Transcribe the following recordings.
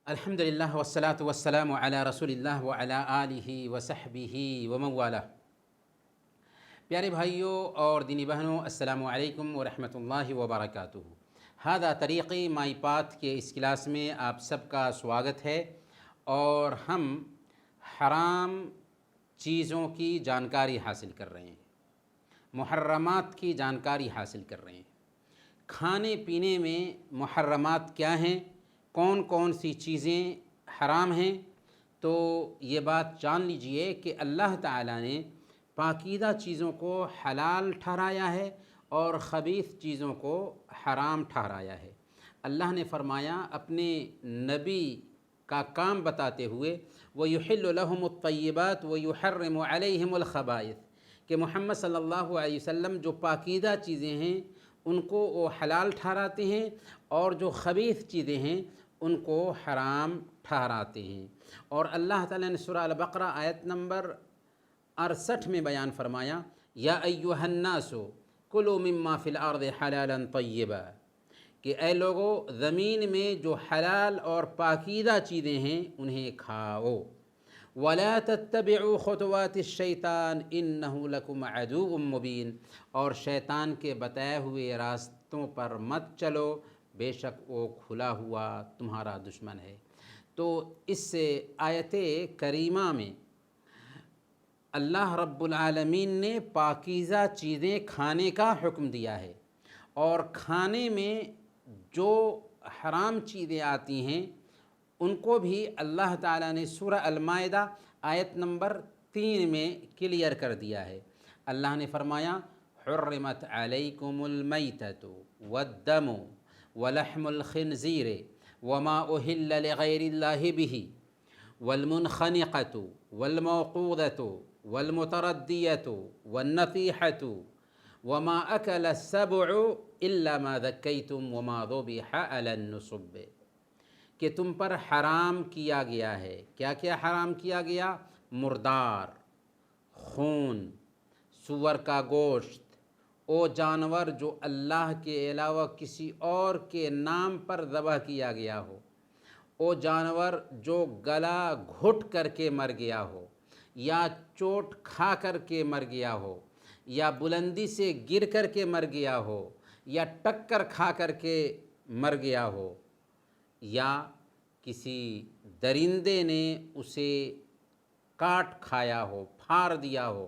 الحمدللہ والصلاة والسلام علی رسول اللہ وعلی آلہ وصحبہ ومن والہ۔ پیارے بھائیوں اور دینی بہنوں، السلام علیکم ورحمۃ اللہ وبرکاتہ۔ ہذا طریقی مائی پاتھ کے اس کلاس میں آپ سب کا سواگت ہے، اور ہم حرام چیزوں کی جانکاری حاصل کر رہے ہیں، محرمات کی جانکاری حاصل کر رہے ہیں۔ کھانے پینے میں محرمات کیا ہیں، کون کون سی چیزیں حرام ہیں، تو یہ بات جان لیجئے کہ اللہ تعالیٰ نے پاکیزہ چیزوں کو حلال ٹھہرایا ہے اور خبیث چیزوں کو حرام ٹھہرایا ہے۔ اللہ نے فرمایا اپنے نبی کا کام بتاتے ہوئے وَيُحِلُّ لَهُمُ الطَّيِّبَاتُ وَيُحَرِّمُ عَلَيْهِمُ الْخَبَائِثَ، کہ محمد صلی اللہ علیہ وسلم جو پاکیزہ چیزیں ہیں ان کو وہ حلال ٹھہراتے ہیں، اور جو خبیث چیزیں ہیں ان کو حرام ٹھہراتے ہیں۔ اور اللہ تعالیٰ نے سورہ البقرہ آیت نمبر 68 میں بیان فرمایا یا ایھا الناس کلوا مما فی الارض حلالا طیبا، کہ اے لوگو زمین میں جو حلال اور پاکیزہ چیزیں ہیں انہیں کھاؤ، ولا تتبعوا خطوات الشیطان انہ لکم عدو مبین، اور شیطان کے بتائے ہوئے راستوں پر مت چلو، بے شک وہ کھلا ہوا تمہارا دشمن ہے۔ تو اس آیت کریمہ میں اللہ رب العالمین نے پاکیزہ چیزیں کھانے کا حکم دیا ہے، اور کھانے میں جو حرام چیزیں آتی ہیں ان کو بھی اللہ تعالیٰ نے سورہ المائدہ آیت نمبر 3 میں کلیئر کر دیا ہے۔ اللہ نے فرمایا حرمت علیکم المیتۃ والدم ولحم الخنزیر وما اہل لغیر اللہ بہ والمنخنقۃ والموقوذۃ والمتردیۃ والنطیحۃ وما اکل السبع الا ما ذکیتم وما ذبح علی النصب، کہ تم پر حرام کیا گیا ہے۔ کیا کیا حرام کیا گیا؟ مردار، خون، سور کا گوشت، وہ جانور جو اللہ کے علاوہ کسی اور کے نام پر ذبح کیا گیا ہو، وہ جانور جو گلا گھٹ کر کے مر گیا ہو، یا چوٹ کھا کر کے مر گیا ہو، یا بلندی سے گر کر کے مر گیا ہو، یا ٹکر کھا کر کے مر گیا ہو، یا کسی درندے نے اسے کاٹ کھایا ہو، پھاڑ دیا ہو،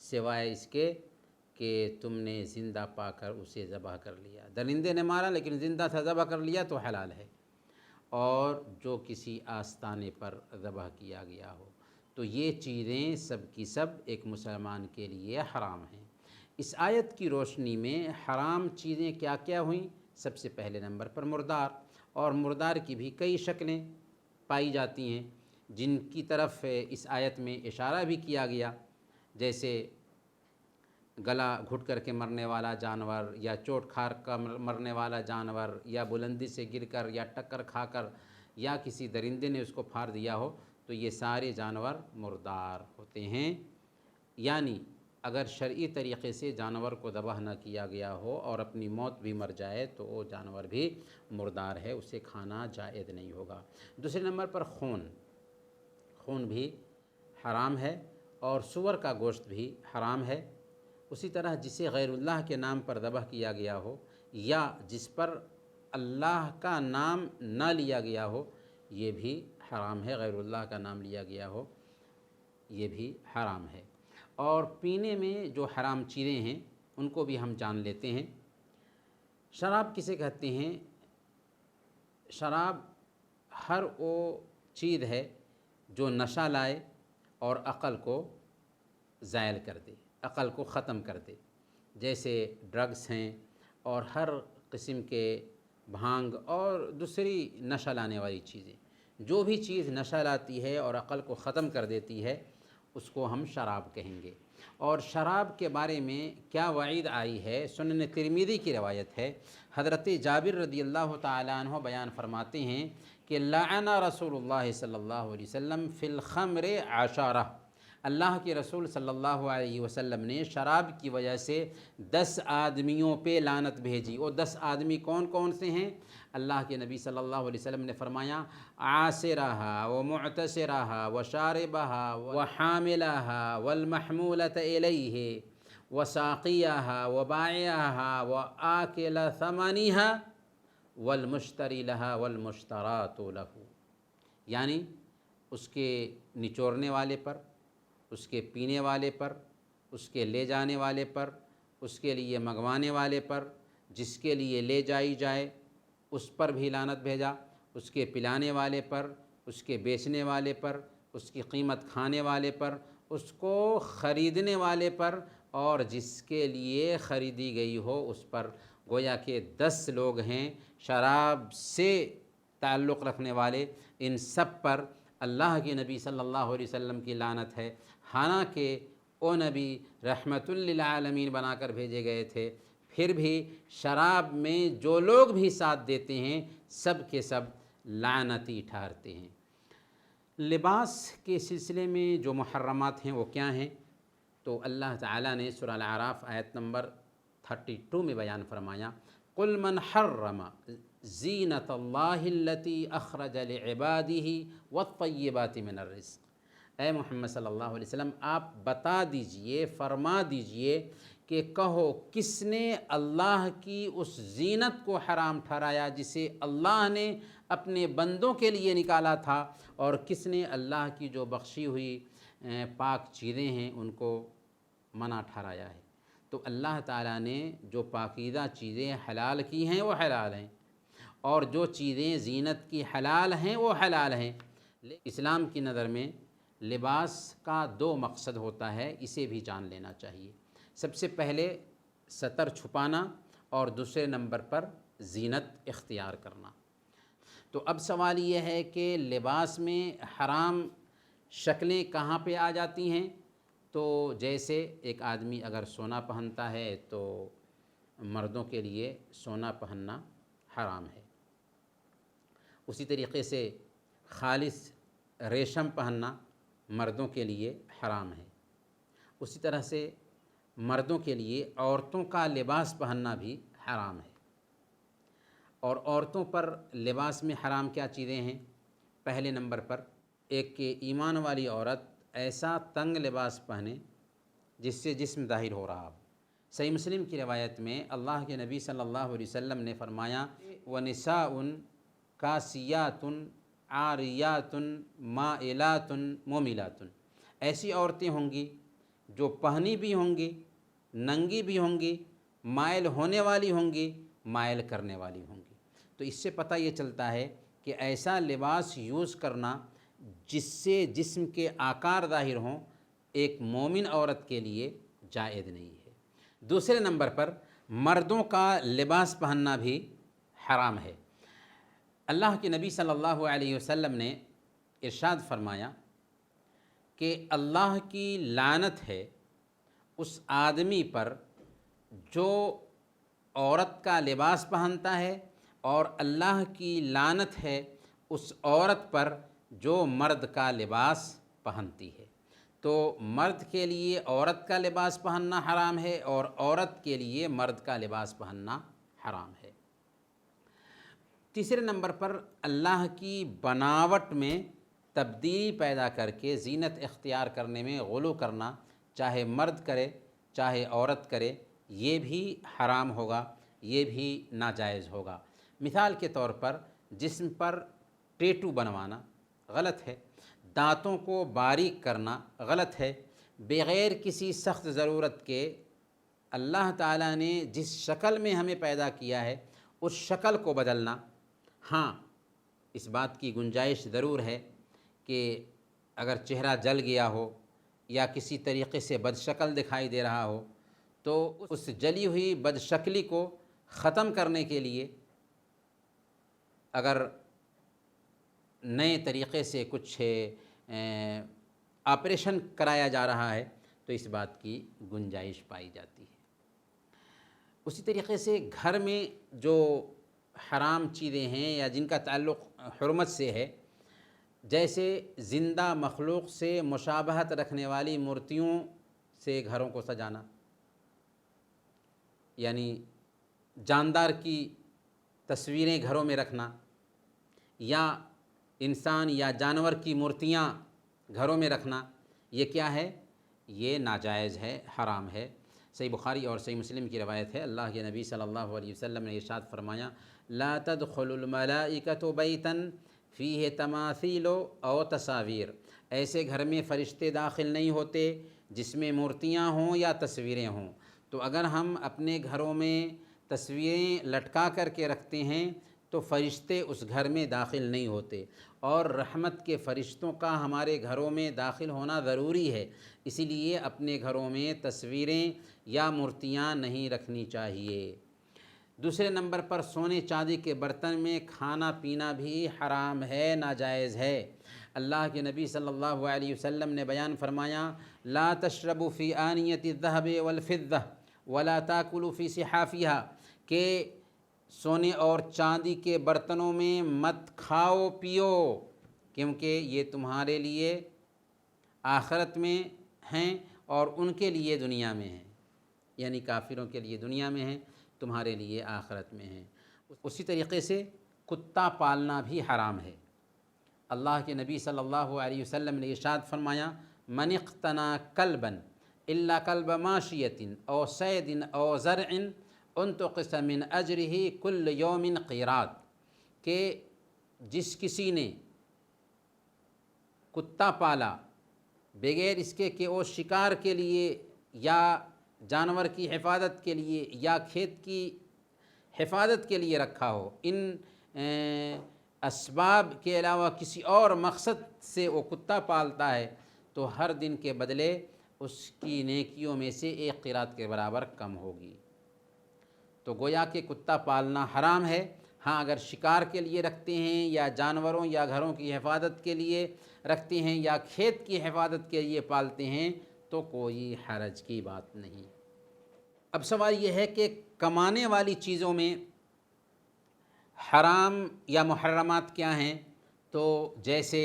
سوائے اس کے کہ تم نے زندہ پا کر اسے ذبح کر لیا۔ درندے نے مارا لیکن زندہ تھا، ذبح کر لیا تو حلال ہے۔ اور جو کسی آستانے پر ذبح کیا گیا ہو، تو یہ چیزیں سب کی سب ایک مسلمان کے لیے حرام ہیں۔ اس آیت کی روشنی میں حرام چیزیں کیا کیا ہوئیں؟ سب سے پہلے نمبر پر مردار، اور مردار کی بھی کئی شکلیں پائی جاتی ہیں جن کی طرف اس آیت میں اشارہ بھی کیا گیا، جیسے گلا گھٹ کر کے مرنے والا جانور، یا چوٹ کھا کر مرنے والا جانور، یا بلندی سے گر کر یا ٹکر کھا کر، یا کسی درندے نے اس کو پھاڑ دیا ہو، تو یہ سارے جانور مردار ہوتے ہیں۔ یعنی اگر شرعی طریقے سے جانور کو ذبح نہ کیا گیا ہو اور اپنی موت بھی مر جائے تو وہ جانور بھی مردار ہے، اسے کھانا جائز نہیں ہوگا۔ دوسرے نمبر پر خون، خون بھی حرام ہے، اور سور کا گوشت بھی حرام ہے۔ اسی طرح جسے غیر اللہ کے نام پر ذبح کیا گیا ہو، یا جس پر اللہ کا نام نہ لیا گیا ہو، یہ بھی حرام ہے۔ غیر اللہ کا نام لیا گیا ہو یہ بھی حرام ہے۔ اور پینے میں جو حرام چیزیں ہیں ان کو بھی ہم جان لیتے ہیں۔ شراب کسے کہتے ہیں؟ شراب ہر وہ چیز ہے جو نشہ لائے اور عقل کو زائل کر دے، عقل کو ختم کر دے، جیسے ڈرگس ہیں اور ہر قسم کے بھانگ اور دوسری نشہ لانے والی چیزیں۔ جو بھی چیز نشہ لاتی ہے اور عقل کو ختم کر دیتی ہے اس کو ہم شراب کہیں گے۔ اور شراب کے بارے میں کیا وعید آئی ہے؟ سنن ترمذی کی روایت ہے، حضرت جابر رضی اللہ تعالیٰ عنہ بیان فرماتے ہیں کہ لعن رسول اللہ صلی اللہ علیہ وسلم فی الخمر عشرہ، اللہ کے رسول صلی اللہ علیہ وسلم نے شراب کی وجہ سے 10 آدمیوں پہ لعنت بھیجی. اور 10 آدمی کون کون سے ہیں؟ اللہ کے نبی صلی اللہ علیہ وسلم نے فرمایا عاصرہا ومعتصرہا وشاربہا وحاملہا والمحمولۃ الیہ وساقیہا وبائعہا وآکل ثمنہا والمشتری لہا والمشترات لہ. یعنی اس کے نچوڑنے والے پر، اس کے پینے والے پر، اس کے لے جانے والے پر، اس کے لیے منگوانے والے پر، جس کے لیے لے جائی جائے اس پر بھی لعنت بھیجا، اس کے پلانے والے پر، اس کے بیچنے والے پر، اس کی قیمت کھانے والے پر، اس کو خریدنے والے پر، اور جس کے لیے خریدی گئی ہو اس پر. گویا کہ 10 لوگ ہیں شراب سے تعلق رکھنے والے، ان سب پر اللہ کے نبی صلی اللہ علیہ وسلم کی لعنت ہے. حالانکہ وہ نبی رحمت للعالمین بنا کر بھیجے گئے تھے، پھر بھی شراب میں جو لوگ بھی ساتھ دیتے ہیں سب کے سب لعنتی ٹھہرتے ہیں. لباس کے سلسلے میں جو محرمات ہیں وہ کیا ہیں؟ تو اللہ تعالیٰ نے سورہ الاعراف آیت نمبر 32 میں بیان فرمایا قل من حرم زینت اللہ التی اخرج لعبادہ والطیبات من الرزق. اے محمد صلی اللہ علیہ وسلم آپ بتا دیجئے، فرما دیجئے کہ کہو کس نے اللہ کی اس زینت کو حرام ٹھہرایا جسے اللہ نے اپنے بندوں کے لیے نکالا تھا، اور کس نے اللہ کی جو بخشی ہوئی پاک چیزیں ہیں ان کو منع ٹھہرایا ہے. تو اللہ تعالیٰ نے جو پاکیزہ چیزیں حلال کی ہیں وہ حلال ہیں، اور جو چیزیں زینت کی حلال ہیں وہ حلال ہیں. اسلام کی نظر میں لباس کا 2 مقصد ہوتا ہے، اسے بھی جان لینا چاہیے. سب سے پہلے ستر چھپانا، اور دوسرے نمبر پر زینت اختیار کرنا. تو اب سوال یہ ہے کہ لباس میں حرام شکلیں کہاں پہ آ جاتی ہیں؟ تو جیسے ایک آدمی اگر سونا پہنتا ہے تو مردوں کے لیے سونا پہننا حرام ہے. اسی طریقے سے خالص ریشم پہننا مردوں کے لیے حرام ہے. اسی طرح سے مردوں کے لیے عورتوں کا لباس پہننا بھی حرام ہے. اور عورتوں پر لباس میں حرام کیا چیزیں ہیں؟ پہلے نمبر پر ایک کہ ایمان والی عورت ایسا تنگ لباس پہنے جس سے جسم ظاہر ہو رہا ہو. صحیح مسلم کی روایت میں اللہ کے نبی صلی اللہ علیہ وسلم نے فرمایا وَنِسَاءٌ کاسیاتٌ عاریاتٌ مائلاتٌ مُمِلاتٌ. ایسی عورتیں ہوں گی جو پہنی بھی ہوں گی، ننگی بھی ہوں گی، مائل ہونے والی ہوں گی، مائل کرنے والی ہوں گی. تو اس سے پتہ یہ چلتا ہے کہ ایسا لباس یوز کرنا جس سے جسم کے آکار ظاہر ہوں ایک مومن عورت کے لیے جائز نہیں ہے. دوسرے نمبر پر مردوں کا لباس پہننا بھی حرام ہے. اللہ کے نبی صلی اللہ علیہ وسلم نے ارشاد فرمایا کہ اللہ کی لعنت ہے اس آدمی پر جو عورت کا لباس پہنتا ہے، اور اللہ کی لعنت ہے اس عورت پر جو مرد کا لباس پہنتی ہے. تو مرد کے لیے عورت کا لباس پہننا حرام ہے، اور عورت کے لیے مرد کا لباس پہننا حرام ہے. تیسرے نمبر پر اللہ کی بناوٹ میں تبدیلی پیدا کر کے زینت اختیار کرنے میں غلو کرنا، چاہے مرد کرے چاہے عورت کرے، یہ بھی حرام ہوگا، یہ بھی ناجائز ہوگا. مثال کے طور پر جسم پر ٹیٹو بنوانا غلط ہے، دانتوں کو باریک کرنا غلط ہے، بغیر کسی سخت ضرورت کے اللہ تعالیٰ نے جس شکل میں ہمیں پیدا کیا ہے اس شکل کو بدلنا. ہاں، اس بات کی گنجائش ضرور ہے کہ اگر چہرہ جل گیا ہو یا کسی طریقے سے بد شکل دکھائی دے رہا ہو تو اس جلی ہوئی بد شکلی کو ختم کرنے کے لیے اگر نئے طریقے سے کچھ آپریشن کرایا جا رہا ہے تو اس بات کی گنجائش پائی جاتی ہے. اسی طریقے سے گھر میں جو حرام چیزیں ہیں یا جن کا تعلق حرمت سے ہے، جیسے زندہ مخلوق سے مشابہت رکھنے والی مورتیوں سے گھروں کو سجانا، یعنی جاندار کی تصویریں گھروں میں رکھنا، یا انسان یا جانور کی مورتیاں گھروں میں رکھنا، یہ کیا ہے؟ یہ ناجائز ہے، حرام ہے۔ صحیح بخاری اور صحیح مسلم کی روایت ہے، اللہ کے نبی صلی اللہ علیہ وسلم نے ارشاد فرمایا، لا تدخل الملائکۃ بیتا فیہ تماثیل او تصاویر، ایسے گھر میں فرشتے داخل نہیں ہوتے جس میں مورتیاں ہوں یا تصویریں ہوں۔ تو اگر ہم اپنے گھروں میں تصویریں لٹکا کر کے رکھتے ہیں تو فرشتے اس گھر میں داخل نہیں ہوتے، اور رحمت کے فرشتوں کا ہمارے گھروں میں داخل ہونا ضروری ہے، اسی لیے اپنے گھروں میں تصویریں یا مورتیاں نہیں رکھنی چاہیے۔ دوسرے نمبر پر سونے چاندی کے برتن میں کھانا پینا بھی حرام ہے، ناجائز ہے۔ اللہ کے نبی صلی اللہ علیہ وسلم نے بیان فرمایا، لا تشربوا فی آنیۃ الذہب والفضہ ولا تاکلوا فی صحافہا، کہ سونے اور چاندی کے برتنوں میں مت کھاؤ پیو، کیونکہ یہ تمہارے لیے آخرت میں ہیں اور ان کے لیے دنیا میں ہیں، یعنی کافروں کے لیے دنیا میں ہیں، تمہارے لیے آخرت میں ہیں۔ اسی طریقے سے کتا پالنا بھی حرام ہے۔ اللہ کے نبی صلی اللہ علیہ وسلم نے ارشاد فرمایا، من اقتنى کلبا الا کلب ماشیۃ او صید او زرع انتقص من اجرہ کل یوم قیراط، کہ جس کسی نے کتا پالا بغیر اس کے کہ وہ شکار کے لیے یا جانور کی حفاظت کے لیے یا کھیت کی حفاظت کے لیے رکھا ہو، ان اسباب کے علاوہ کسی اور مقصد سے وہ کتا پالتا ہے، تو ہر دن کے بدلے اس کی نیکیوں میں سے ایک قیراط کے برابر کم ہوگی۔ تو گویا کہ کتا پالنا حرام ہے۔ ہاں اگر شکار کے لیے رکھتے ہیں یا جانوروں یا گھروں کی حفاظت کے لیے رکھتے ہیں یا کھیت کی حفاظت کے لیے پالتے ہیں تو کوئی حرج کی بات نہیں۔ اب سوال یہ ہے کہ کمانے والی چیزوں میں حرام یا محرمات کیا ہیں؟ تو جیسے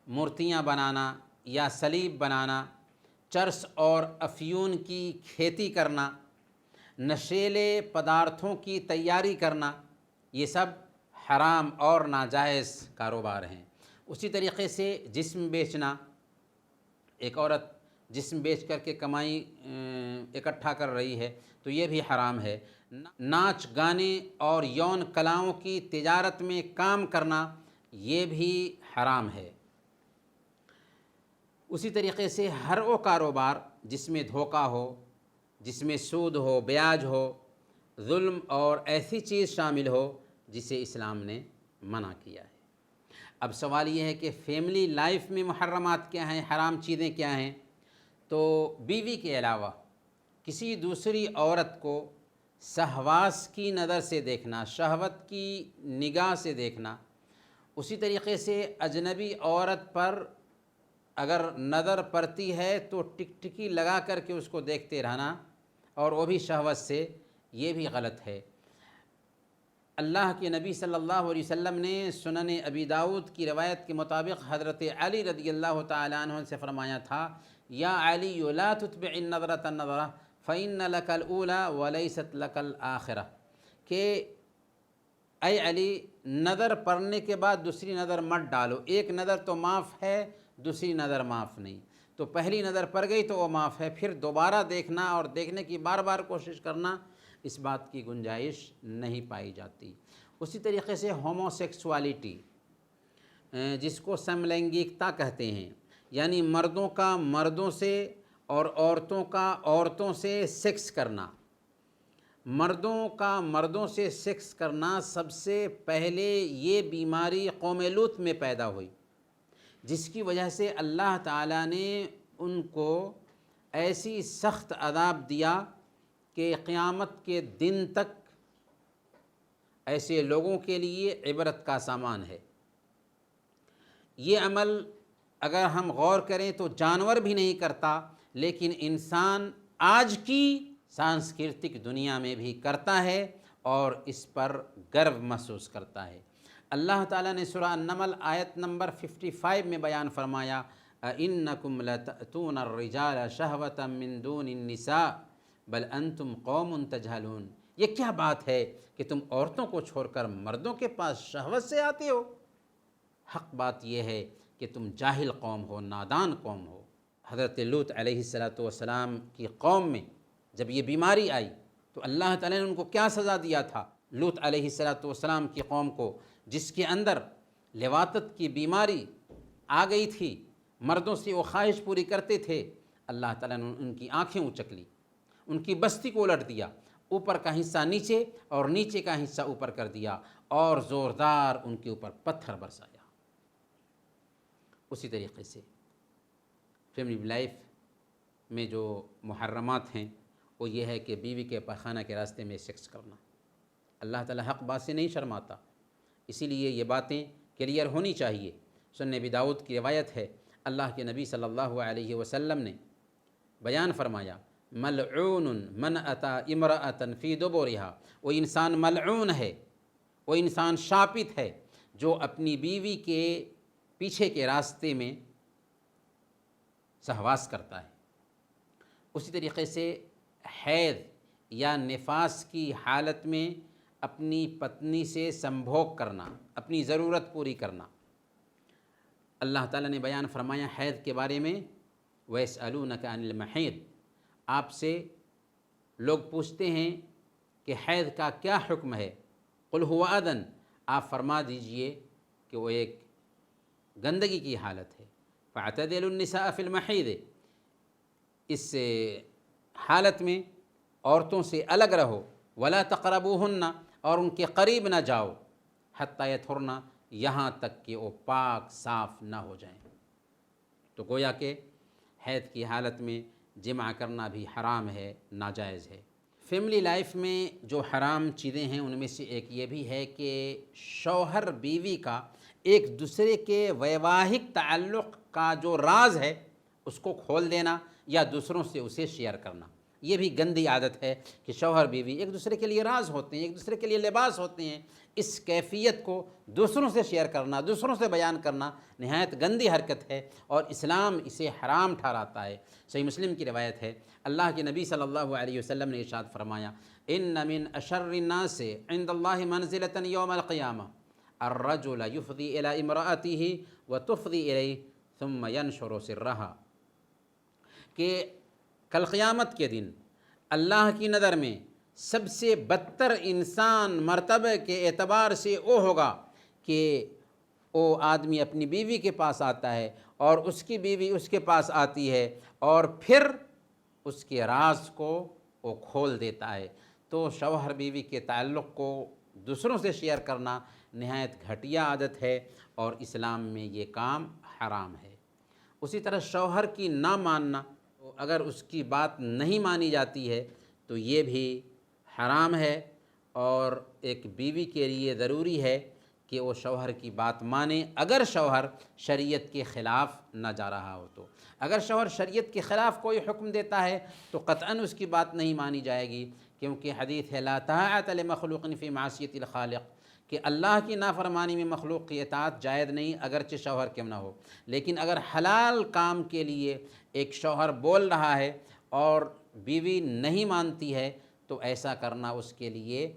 مورتیاں بنانا یا صلیب بنانا، چرس اور افیون کی کھیتی کرنا، نشیلے پدارتھوں کی تیاری کرنا، یہ سب حرام اور ناجائز کاروبار ہیں۔ اسی طریقے سے جسم بیچنا، ایک عورت جسم بیچ کر کے کمائی اکٹھا کر رہی ہے تو یہ بھی حرام ہے۔ ناچ گانے اور یون کلاؤں کی تجارت میں کام کرنا، یہ بھی حرام ہے۔ اسی طریقے سے ہر وہ کاروبار جس میں دھوکہ ہو، جس میں سود ہو، بیاج ہو، ظلم اور ایسی چیز شامل ہو جسے اسلام نے منع کیا ہے۔ اب سوال یہ ہے کہ فیملی لائف میں محرمات کیا ہیں، حرام چیزیں کیا ہیں؟ تو بیوی کے علاوہ کسی دوسری عورت کو سہواس کی نظر سے دیکھنا، شہوت کی نگاہ سے دیکھنا، اسی طریقے سے اجنبی عورت پر اگر نظر پڑتی ہے تو ٹکٹکی لگا کر کے اس کو دیکھتے رہنا، اور وہ بھی شہوت سے، یہ بھی غلط ہے۔ اللہ کے نبی صلی اللہ علیہ وسلم نے سنن ابی داؤد کی روایت کے مطابق حضرت علی رضی اللہ تعالیٰ عنہ سے فرمایا تھا، یا علی لا تتبع النظرۃ النظرہ فإن لک الأولی وليست لک الآخرہ، کہ اے علی نظر پڑنے کے بعد دوسری نظر مت ڈالو، ایک نظر تو معاف ہے، دوسری نظر معاف نہیں۔ تو پہلی نظر پڑ گئی تو وہ معاف ہے، پھر دوبارہ دیکھنا اور دیکھنے کی بار بار کوشش کرنا، اس بات کی گنجائش نہیں پائی جاتی۔ اسی طریقے سے ہومو سیکسوالٹی، جس کو سملینگکتا کہتے ہیں، یعنی مردوں کا مردوں سے اور عورتوں کا عورتوں سے سیکس کرنا۔ مردوں کا مردوں سے سیکس کرنا، سب سے پہلے یہ بیماری قوم لوط میں پیدا ہوئی، جس کی وجہ سے اللہ تعالیٰ نے ان کو ایسی سخت عذاب دیا کہ قیامت کے دن تک ایسے لوگوں کے لیے عبرت کا سامان ہے۔ یہ عمل اگر ہم غور کریں تو جانور بھی نہیں کرتا، لیکن انسان آج کی سانسکرتک دنیا میں بھی کرتا ہے اور اس پر گرو محسوس کرتا ہے۔ اللہ تعالیٰ نے سورہ النمل آیت نمبر 55 میں بیان فرمایا اِنَّكُمْ لَتَأْتُونَ الرِّجَالَ شَهْوَةً مِّن دُونِ النِّسَاءِ بَلْ أَنْتُمْ قَوْمٌ تَجْهَلُونَ۔ یہ کیا بات ہے کہ تم عورتوں کو چھوڑ کر مردوں کے پاس شہوت سے آتے ہو؟ حق بات یہ ہے کہ تم جاہل قوم ہو، نادان قوم ہو۔ حضرت لوط علیہ السلام کی قوم میں جب یہ بیماری آئی تو اللہ تعالیٰ نے ان کو کیا سزا دیا تھا؟ لوط علیہ السلام کی قوم کو جس کے اندر لواطت کی بیماری آ گئی تھی، مردوں سے وہ خواہش پوری کرتے تھے، اللہ تعالیٰ نے ان کی آنکھیں اچک لی، ان کی بستی کو الٹ دیا، اوپر کا حصہ نیچے اور نیچے کا حصہ اوپر کر دیا اور زوردار ان کے اوپر پتھر برسایا۔ اسی طریقے سے فیملی لائف میں جو محرمات ہیں وہ یہ ہے کہ بیوی کے پاخانہ کے راستے میں سیکس کرنا۔ اللہ تعالیٰ حق بات سے نہیں شرماتا، اسی لیے یہ باتیں کلیئر ہونی چاہیے۔ سنن ابی داؤد کی روایت ہے، اللہ کے نبی صلی اللہ علیہ وسلم نے بیان فرمایا ملعون من اتا امرأۃ فی دبرہا، وہ انسان ملعون ہے، وہ انسان شاپت ہے جو اپنی بیوی کے پیچھے کے راستے میں سہواس کرتا ہے۔ اسی طریقے سے حیض یا نفاس کی حالت میں اپنی پتنی سے سمبھوگ کرنا، اپنی ضرورت پوری کرنا۔ اللہ تعالیٰ نے بیان فرمایا حیض کے بارے میں وَيَسْأَلُونَكَ عَنِ الْمَحِيضِ، آپ سے لوگ پوچھتے ہیں کہ حیض کا کیا حکم ہے؟ قُلْ هُوَ أَذًى، آپ فرما دیجئے کہ وہ ایک گندگی کی حالت ہے۔ فَاعْتَزِلُوا النِّسَاءَ فِي الْمَحِيضِ، اس حالت میں عورتوں سے الگ رہو، وَلَا تَقْرَبُوهُنَّ، اور ان کے قریب نہ جاؤ، حَتَّى يَطْهُرْنَ، یہاں تک کہ وہ پاک صاف نہ ہو جائیں۔ تو گویا کہ حیض کی حالت میں جمع کرنا بھی حرام ہے، ناجائز ہے۔ فیملی لائف میں جو حرام چیزیں ہیں ان میں سے ایک یہ بھی ہے کہ شوہر بیوی کا ایک دوسرے کے ویواہک تعلق کا جو راز ہے اس کو کھول دینا یا دوسروں سے اسے شیئر کرنا۔ یہ بھی گندی عادت ہے کہ شوہر بیوی ایک دوسرے کے لیے راز ہوتے ہیں، ایک دوسرے کے لیے لباس ہوتے ہیں، اس کیفیت کو دوسروں سے شیئر کرنا، دوسروں سے بیان کرنا نہایت گندی حرکت ہے اور اسلام اسے حرام ٹھہراتا ہے۔ صحیح مسلم کی روایت ہے، اللہ کے نبی صلی اللہ علیہ وسلم نے ارشاد فرمایا ان من اشر الناس عند اللہ منزلۃ یوم القیامہ الرجل یفضی الی امرأته وتفضی الیہ ثم ینشر سرها، کہ کل قیامت کے دن اللہ کی نظر میں سب سے بدتر انسان مرتبہ کے اعتبار سے وہ ہوگا کہ وہ آدمی اپنی بیوی کے پاس آتا ہے اور اس کی بیوی اس کے پاس آتی ہے اور پھر اس کے راز کو وہ کھول دیتا ہے۔ تو شوہر بیوی کے تعلق کو دوسروں سے شیئر کرنا نہایت گھٹیا عادت ہے اور اسلام میں یہ کام حرام ہے۔ اسی طرح شوہر کی نہ ماننا، اگر اس کی بات نہیں مانی جاتی ہے تو یہ بھی حرام ہے، اور ایک بیوی کے لیے ضروری ہے کہ وہ شوہر کی بات مانے اگر شوہر شریعت کے خلاف نہ جا رہا ہو تو۔ اگر شوہر شریعت کے خلاف کوئی حکم دیتا ہے تو قطعاً اس کی بات نہیں مانی جائے گی، کیونکہ حدیث ہے لا طاعۃ لمخلوق فی معصیۃ الخالق، کہ اللہ کی نافرمانی میں مخلوق کی اطاعت جائز نہیں اگرچہ شوہر کیوں نہ ہو۔ لیکن اگر حلال کام کے لیے ایک شوہر بول رہا ہے اور بیوی نہیں مانتی ہے تو ایسا کرنا اس کے لیے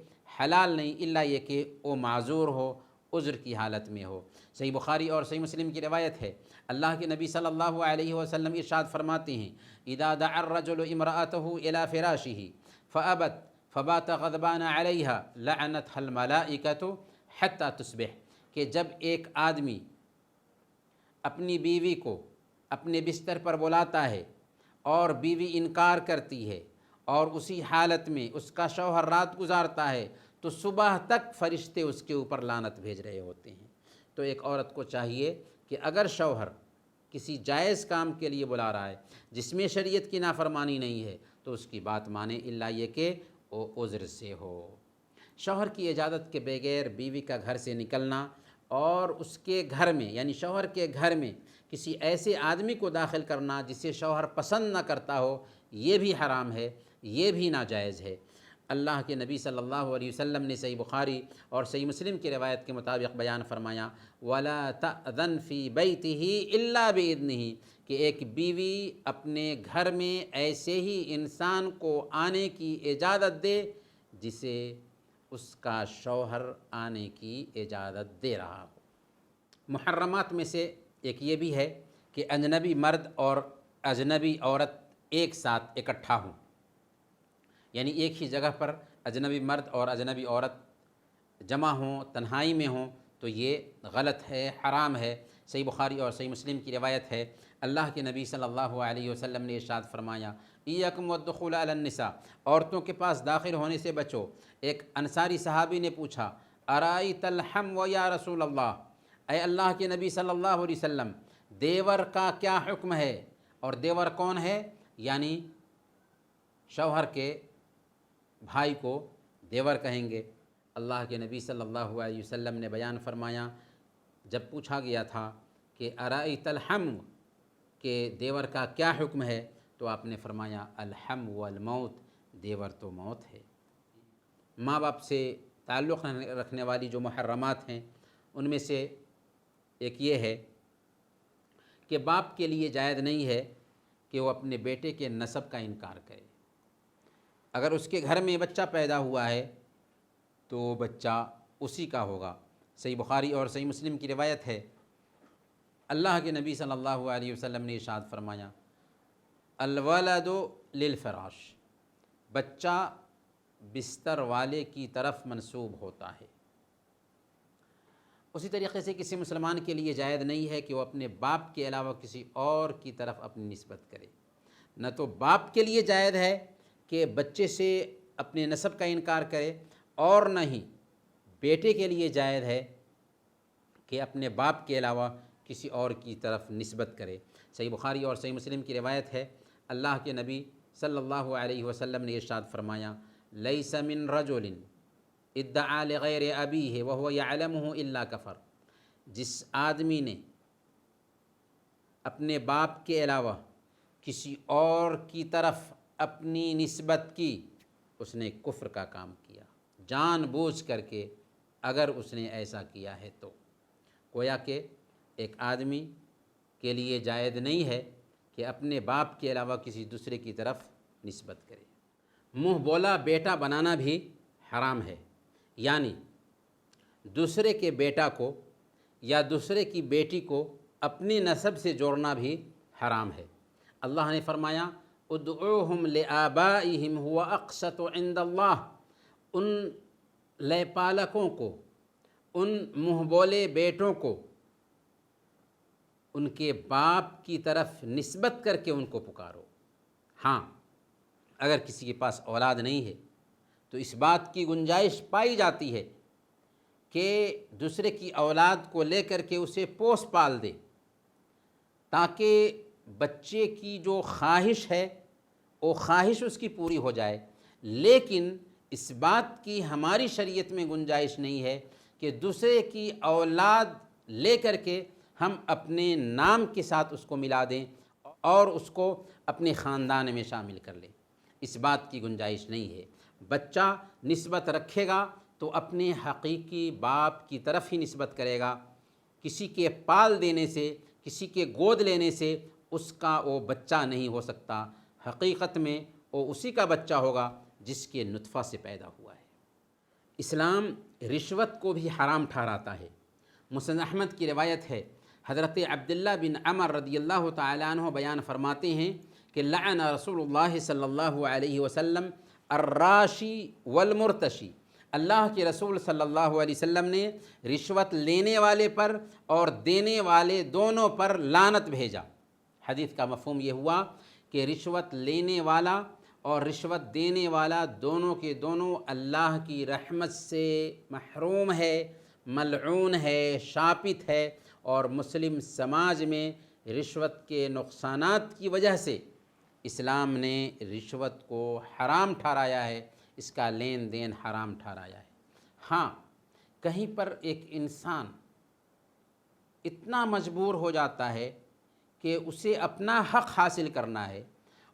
حلال نہیں، الا یہ کہ وہ معذور ہو، عذر کی حالت میں ہو۔ صحیح بخاری اور صحیح مسلم کی روایت ہے، اللہ کے نبی صلی اللہ علیہ وسلم ارشاد فرماتے ہیں اذا دعا الرجل امرأته الى فراشه فابت فبات غضبان علیها لعنتها الملائکة حتى تصبح، کہ جب ایک آدمی اپنی بیوی کو اپنے بستر پر بلاتا ہے اور بیوی انکار کرتی ہے اور اسی حالت میں اس کا شوہر رات گزارتا ہے تو صبح تک فرشتے اس کے اوپر لعنت بھیج رہے ہوتے ہیں۔ تو ایک عورت کو چاہیے کہ اگر شوہر کسی جائز کام کے لیے بلا رہا ہے جس میں شریعت کی نافرمانی نہیں ہے تو اس کی بات مانے، الا یہ کہ وہ عذر سے ہو۔ شوہر کی اجازت کے بغیر بیوی کا گھر سے نکلنا اور اس کے گھر میں یعنی شوہر کے گھر میں کسی ایسے آدمی کو داخل کرنا جسے شوہر پسند نہ کرتا ہو، یہ بھی حرام ہے، یہ بھی ناجائز ہے۔ اللہ کے نبی صلی اللہ علیہ وسلم نے صحیح بخاری اور صحیح مسلم کی روایت کے مطابق بیان فرمایا وَلَا تَأْذَنْ فِي بَيْتِهِ إِلَّا بِإِذْنِهِ کہ ایک بیوی اپنے گھر میں ایسے ہی انسان کو آنے کی اجازت دے جسے اس کا شوہر آنے کی اجازت دے رہا ہو۔ محرمات میں سے ایک یہ بھی ہے کہ اجنبی مرد اور اجنبی عورت ایک ساتھ اکٹھا ہوں، یعنی ایک ہی جگہ پر اجنبی مرد اور اجنبی عورت جمع ہوں، تنہائی میں ہوں، تو یہ غلط ہے، حرام ہے۔ صحیح بخاری اور صحیح مسلم کی روایت ہے، اللہ کے نبی صلی اللہ علیہ وسلم نے ارشاد فرمایا ایاکم والدخول علی النساء، عورتوں کے پاس داخل ہونے سے بچو۔ ایک انصاری صحابی نے پوچھا ارائیت الحم و یا رسول اللہ، اے اللہ کے نبی صلی اللہ علیہ وسلم دیور کا کیا حکم ہے؟ اور دیور کون ہے؟ یعنی شوہر کے بھائی کو دیور کہیں گے۔ اللہ کے نبی صلی اللہ علیہ وسلم نے بیان فرمایا، جب پوچھا گیا تھا کہ ارائیت الحم کہ دیور کا کیا حکم ہے، تو آپ نے فرمایا الحم والموت، دیور تو موت ہے۔ ماں باپ سے تعلق رکھنے والی جو محرمات ہیں ان میں سے ایک یہ ہے کہ باپ کے لیے جائز نہیں ہے کہ وہ اپنے بیٹے کے نسب کا انکار کرے۔ اگر اس کے گھر میں بچہ پیدا ہوا ہے تو وہ بچہ اسی کا ہوگا۔ صحیح بخاری اور صحیح مسلم کی روایت ہے، اللہ کے نبی صلی اللہ علیہ وسلم نے ارشاد فرمایا الولد للفراش، بچہ بستر والے کی طرف منسوب ہوتا ہے۔ اسی طریقے سے کسی مسلمان کے لیے جائز نہیں ہے کہ وہ اپنے باپ کے علاوہ کسی اور کی طرف اپنی نسبت کرے۔ نہ تو باپ کے لیے جائز ہے کہ بچے سے اپنے نسب کا انکار کرے، اور نہ ہی بیٹے کے لیے جائز ہے کہ اپنے باپ کے علاوہ کسی اور کی طرف نسبت کرے۔ صحیح بخاری اور صحیح مسلم کی روایت ہے، اللہ کے نبی صلی اللہ علیہ وسلم نے ارشاد فرمایا لیس من رجل ادعا لغیر ابیہ وہو یعلمہ الا کفر، جس آدمی نے اپنے باپ کے علاوہ کسی اور کی طرف اپنی نسبت کی، اس نے کفر کا کام کیا، جان بوجھ کر کے اگر اس نے ایسا کیا ہے تو۔ گویا کہ ایک آدمی کے لیے جائز نہیں ہے کہ اپنے باپ کے علاوہ کسی دوسرے کی طرف نسبت کرے۔ منہ بولا بیٹا بنانا بھی حرام ہے، یعنی دوسرے کے بیٹا کو یا دوسرے کی بیٹی کو اپنی نسب سے جوڑنا بھی حرام ہے۔ اللہ نے فرمایا ادعوہم لآبائہم ہوا اقسط عند اللہ، ان لے پالکوں کو، ان منہ بولے بیٹوں کو ان کے باپ کی طرف نسبت کر کے ان کو پکارو۔ ہاں، اگر کسی کے پاس اولاد نہیں ہے تو اس بات کی گنجائش پائی جاتی ہے کہ دوسرے کی اولاد کو لے کر کے اسے پوس پال دے، تاکہ بچے کی جو خواہش ہے وہ خواہش اس کی پوری ہو جائے۔ لیکن اس بات کی ہماری شریعت میں گنجائش نہیں ہے کہ دوسرے کی اولاد لے کر کے ہم اپنے نام کے ساتھ اس کو ملا دیں اور اس کو اپنے خاندان میں شامل کر لیں۔ اس بات کی گنجائش نہیں ہے۔ بچہ نسبت رکھے گا تو اپنے حقیقی باپ کی طرف ہی نسبت کرے گا۔ کسی کے پال دینے سے، کسی کے گود لینے سے اس کا وہ بچہ نہیں ہو سکتا۔ حقیقت میں وہ اسی کا بچہ ہوگا جس کے نطفہ سے پیدا ہوا ہے۔ اسلام رشوت کو بھی حرام ٹھہراتا ہے۔ مسند احمد کی روایت ہے، حضرت عبداللہ بن عمر رضی اللہ تعالیٰ عنہ بیان فرماتے ہیں کہ لعن رسول اللہ صلی اللہ علیہ وسلم الراشی والمرتشی، اللہ کے رسول صلی اللہ علیہ وسلم نے رشوت لینے والے پر اور دینے والے دونوں پر لعنت بھیجا۔ حدیث کا مفہوم یہ ہوا کہ رشوت لینے والا اور رشوت دینے والا دونوں کے دونوں اللہ کی رحمت سے محروم ہے، ملعون ہے، شاپت ہے، اور مسلم سماج میں رشوت کے نقصانات کی وجہ سے اسلام نے رشوت کو حرام ٹھہرایا ہے، اس کا لین دین حرام ٹھہرایا ہے۔ ہاں، کہیں پر ایک انسان اتنا مجبور ہو جاتا ہے کہ اسے اپنا حق حاصل کرنا ہے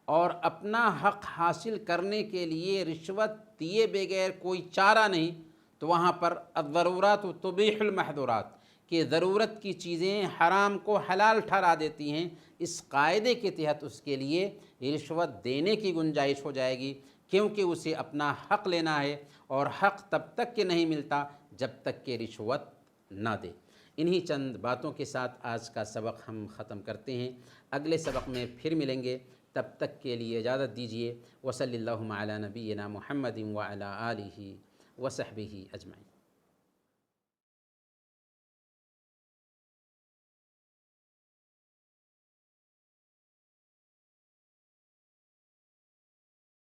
اور اپنا حق حاصل کرنے کے لیے رشوت دیے بغیر کوئی چارہ نہیں، تو وہاں پر الضرورات تبیح المحظورات، کہ ضرورت کی چیزیں حرام کو حلال ٹھہرا دیتی ہیں، اس قاعدے کے تحت اس کے لیے رشوت دینے کی گنجائش ہو جائے گی، کیونکہ اسے اپنا حق لینا ہے، اور حق تب تک کہ نہیں ملتا جب تک کہ رشوت نہ دے۔ انہی چند باتوں کے ساتھ آج کا سبق ہم ختم کرتے ہیں، اگلے سبق میں پھر ملیں گے، تب تک کے لیے اجازت دیجیے۔ وصلی اللہم علی نبینا محمد وعلی آلہ وصحبہ اجمعین۔